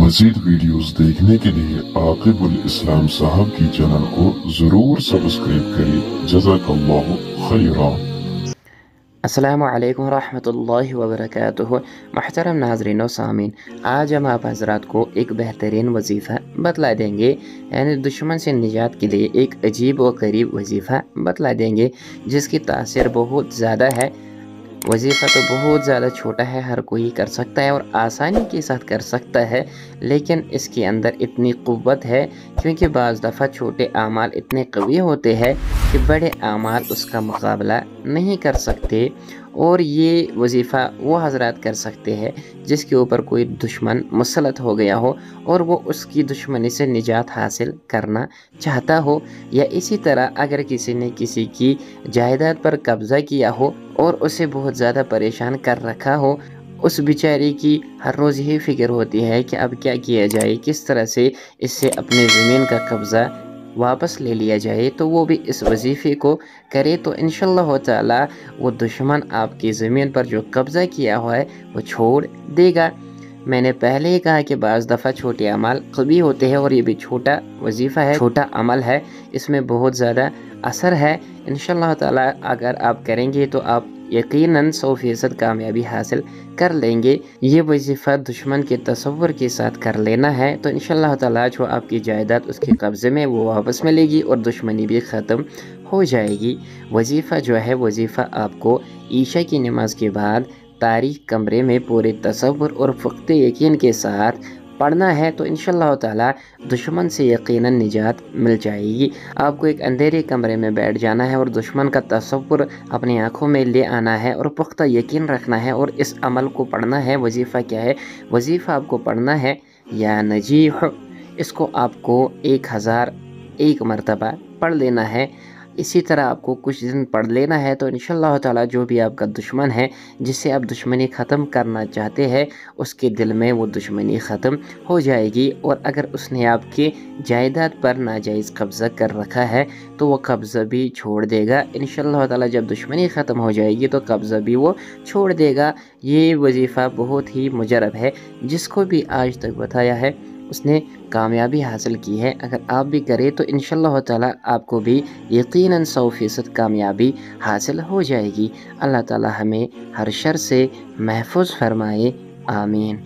मजीद videos देखने के लिए आकिबुल इस्लाम साहब की चैनल को जरूर सब्सक्राइब करें। जज़ाकल्लाहु खैरा। अस्सलामु अलैकुम रहमतुल्लाहि व बरकातुहू। मुहतरम नाज़रीन व सामीन, आज हम आप हज़रात को एक बेहतरीन वजीफ़ा बतला देंगे, यानी दुश्मन से निजात के लिए एक अजीब व करीब वजीफ़ा बतला देंगे जिसकी तासीर बहुत ज़्यादा है। वजीफ़ा तो बहुत ज़्यादा छोटा है, हर कोई कर सकता है और आसानी के साथ कर सकता है, लेकिन इसके अंदर इतनी क़ुव्वत है क्योंकि बाज़ दफ़ा छोटे आमाल इतने क़वी होते हैं कि बड़े आमाल उसका मुकाबला नहीं कर सकते। और ये वजीफ़ा वो हज़रात कर सकते हैं जिसके ऊपर कोई दुश्मन मुसलत हो गया हो और वो उसकी दुश्मनी से निजात हासिल करना चाहता हो, या इसी तरह अगर किसी ने किसी की जायदाद पर कब्ज़ा किया हो और उसे बहुत ज़्यादा परेशान कर रखा हो, उस बेचारे की हर रोज़ यही फ़िक्र होती है कि अब क्या किया जाए, किस तरह से इससे अपने ज़मीन का कब्ज़ा वापस ले लिया जाए, तो वो भी इस वजीफ़े को करे तो इंशाअल्लाह ताला वो दुश्मन आपकी ज़मीन पर जो कब्ज़ा किया हुआ है वो छोड़ देगा। मैंने पहले ही कहा कि बाज़ दफ़ा छोटे अमल क़वी होते हैं और ये भी छोटा वजीफ़ा है, छोटा अमल है, इसमें बहुत ज़्यादा असर है। इंशाअल्लाह ताला अगर आप करेंगे तो आप यकीनन 100% कामयाबी हासिल कर लेंगे। ये वजीफ़ा दुश्मन के तसव्वुर के साथ कर लेना है तो इंशाअल्लाह ताला जो आपकी जायदाद उसके कब्ज़े में वो वापस मिलेगी और दुश्मनी भी ख़त्म हो जाएगी। वजीफ़ा जो है वजीफ़ा आपको ईशा की नमाज के बाद तारीख कमरे में पूरे तसव्वुर और पुख्ते यकीन के साथ पढ़ना है तो इंशाअल्लाह ताला दुश्मन से यकीनन निजात मिल जाएगी। आपको एक अंधेरे कमरे में बैठ जाना है और दुश्मन का तसव्वुर अपनी आँखों में ले आना है और पुख्ता यकीन रखना है और इस अमल को पढ़ना है। वजीफ़ा क्या है? वजीफ़ा आपको पढ़ना है या नजीह, इसको आपको 1001 मरतबा पढ़ लेना है। इसी तरह आपको कुछ दिन पढ़ लेना है तो इंशाअल्लाह ताला जो भी आपका दुश्मन है जिससे आप दुश्मनी ख़त्म करना चाहते हैं उसके दिल में वो दुश्मनी ख़त्म हो जाएगी। और अगर उसने आपके जायदाद पर नाजायज़ कब्ज़ा कर रखा है तो वो कब्ज़ा भी छोड़ देगा इंशाअल्लाह ताला। जब दुश्मनी ख़त्म हो जाएगी तो कब्ज़ा भी वो छोड़ देगा। ये वजीफ़ा बहुत ही मुजरब है, जिसको भी आज तक बताया है उसने कामयाबी हासिल की है। अगर आप भी करें तो इंशाअल्लाह ताला आपको भी यकीनन 100% कामयाबी हासिल हो जाएगी। अल्लाह ताला हमें हर शर से महफूज फरमाए, आमीन।